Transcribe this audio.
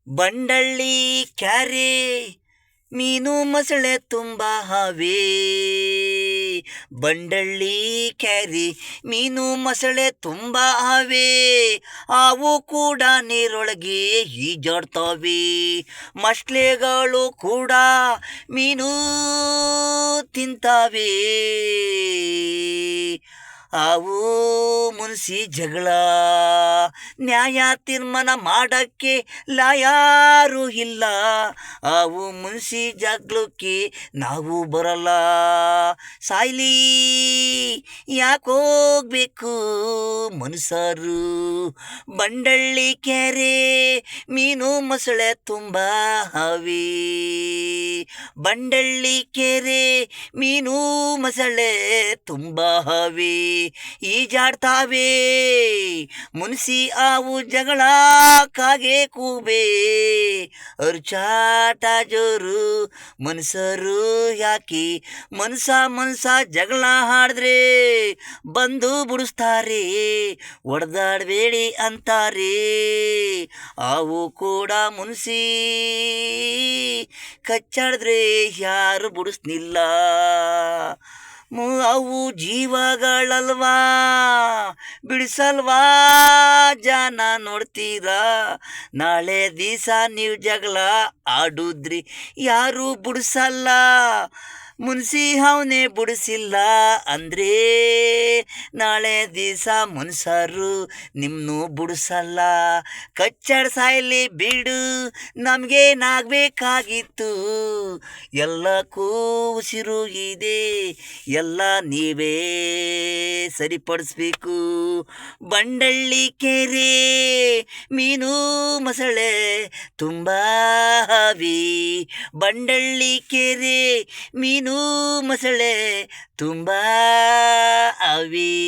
ಬಂಡಳ್ಳಿ ಕ್ಯಾರೆ ಮೀನು ಮೊಸಳೆ ತುಂಬ ಹವೆ. ಬಂಡಳ್ಳಿ ಕ್ಯಾರೆ ಮೀನು ಮೊಸಳೆ ತುಂಬ ಹವೆ. ಅವು ಕೂಡ ನೀರೊಳಗೆ ಈಜಾಡ್ತವೆ. ಮೊಸಳೆಗಳು ಕೂಡ ಮೀನು ತಿಂತಾವೆ. ಅವು ಮುನ್ಸಿ ಜಗಳ ನ್ಯಾಯ ತೀರ್ಮಾನ ಮಾಡಕ್ಕೆ ಯಾರೂ ಇಲ್ಲ. ಅವು ಮುನ್ಸಿ ಜಗಳಕ್ಕೆ ನಾವು ಬರಲ್ಲ. ಸಾಯ್ಲಿ ಯಾಕೋಗ್ಬೇಕು ಮನುಷ್ಯರು. ಬಂಡಳ್ಳಿ ಕೆರೆ ಮೀನು ಮೊಸಳೆ ತುಂಬ ಹವೆ. ಬಂಡಳ್ಳಿ ಕೆರೆ ಮೀನು ಮೊಸಳೆ ತುಂಬ ಹವೆ. ಈಜಾಡ್ತಾವೆ ಮುನ್ಸಿ ಅವು ಜಗಳ ಕಾಗೆ ಕೂಬೆ. ಅರ್ಚಾಟ ಜೋರು ಮನುಷ್ಯರು ಯಾಕೆ ಮನ್ಸ ಜಗಳ ಹಾಡಿದ್ರೆ ಬಂದು ಬಿಡಿಸ್ತಾರೆ. ಹೊಡೆದಾಡಬೇಡಿ ಅಂತಾರೆ. ಅವು ಕೂಡ ಮುನ್ಸಿ ಕಚ್ಚಾಡಿದ್ರೆ ಯಾರು ಬಿಡಿಸ್ನಿಲ್ಲ. ಅವು ಜೀವಗಳಲ್ವಾ ಬಿಡಿಸಲ್ವಾ ಜನ ನೋಡ್ತೀರಾ. ನಾಳೆ ದಿವಸ ನೀವು ಜಗಳ ಆಡುದ್ರಿ ಯಾರು ಬಿಡಿಸಲ್ಲ. ಮುನ್ಸಿ ಅವನೇ ಬಿಡಿಸಿಲ್ಲ ಅಂದರೆ ನಾಳೆ ದಿವಸ ಮನುಷ್ಯರು ನಿಮ್ಮನ್ನು ಬಿಡಿಸಲ್ಲ. ಕಚ್ಚಾಡ್ ಸಾಯಲಿ ಬಿಡು ನಮಗೇನಾಗಬೇಕಾಗಿತ್ತು. ಎಲ್ಲಕ್ಕೂ ಉಸಿರು ಇದೆ, ಎಲ್ಲ ನೀವೇ ಸರಿಪಡಿಸ್ಬೇಕು. ಬಂಡಳ್ಳಿ ಕೆರೆ ಮೀನು ಮೊಸಳೆ ತುಂಬ ಹವೆ. ಬಂಡಳ್ಳಿ ಕೆರೆ ಮೀನು ಮೊಸಳೆ ತುಂಬ ಹವೆ.